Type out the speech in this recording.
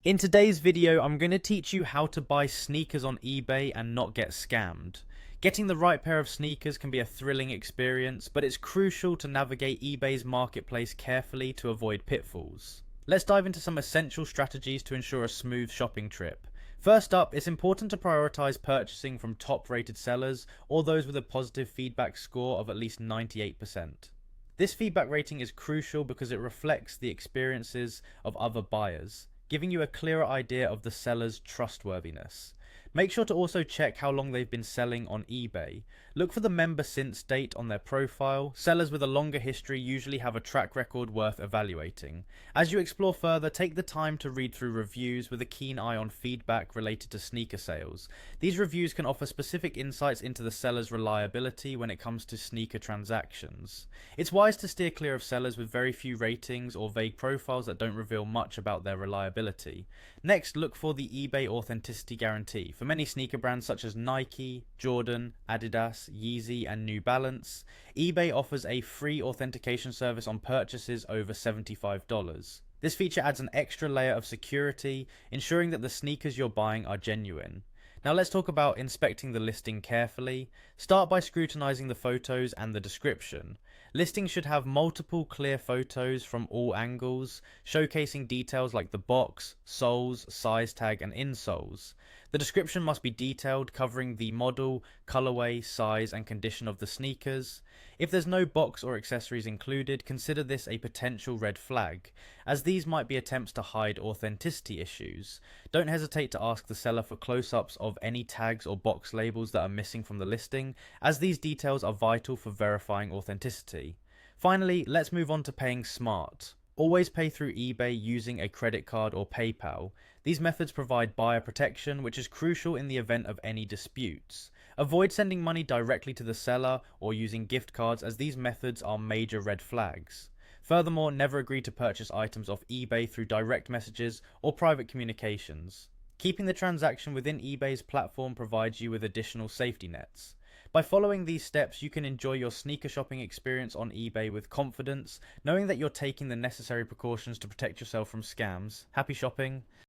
In today's video, I'm going to teach you how to buy sneakers on eBay and not get scammed. Getting the right pair of sneakers can be a thrilling experience, but it's crucial to navigate eBay's marketplace carefully to avoid pitfalls. Let's dive into some essential strategies to ensure a smooth shopping trip. First up, it's important to prioritize purchasing from top-rated sellers or those with a positive feedback score of at least 98%. This feedback rating is crucial because it reflects the experiences of other buyers, giving you a clearer idea of the seller's trustworthiness. Make sure to also check how long they've been selling on eBay. Look for the member since date on their profile. Sellers with a longer history usually have a track record worth evaluating. As you explore further, take the time to read through reviews with a keen eye on feedback related to sneaker sales. These reviews can offer specific insights into the seller's reliability when it comes to sneaker transactions. It's wise to steer clear of sellers with very few ratings or vague profiles that don't reveal much about their reliability. Next, look for the eBay authenticity guarantee. For many sneaker brands such as Nike, Jordan, Adidas, Yeezy, and New Balance, eBay offers a free authentication service on purchases over $75. This feature adds an extra layer of security, ensuring that the sneakers you're buying are genuine. Now let's talk about inspecting the listing carefully. Start by scrutinizing the photos and the description. Listings should have multiple clear photos from all angles, showcasing details like the box, soles, size tag, and insoles. The description must be detailed, covering the model, colorway, size, and condition of the sneakers. If there's no box or accessories included, consider this a potential red flag, as these might be attempts to hide authenticity issues. Don't hesitate to ask the seller for close-ups of any tags or box labels that are missing from the listing, as these details are vital for verifying authenticity. Finally, let's move on to paying smart. Always pay through eBay using a credit card or PayPal. These methods provide buyer protection, which is crucial in the event of any disputes. Avoid sending money directly to the seller or using gift cards, as these methods are major red flags. Furthermore, never agree to purchase items off eBay through direct messages or private communications. Keeping the transaction within eBay's platform provides you with additional safety nets. By following these steps, you can enjoy your sneaker shopping experience on eBay with confidence, knowing that you're taking the necessary precautions to protect yourself from scams. Happy shopping!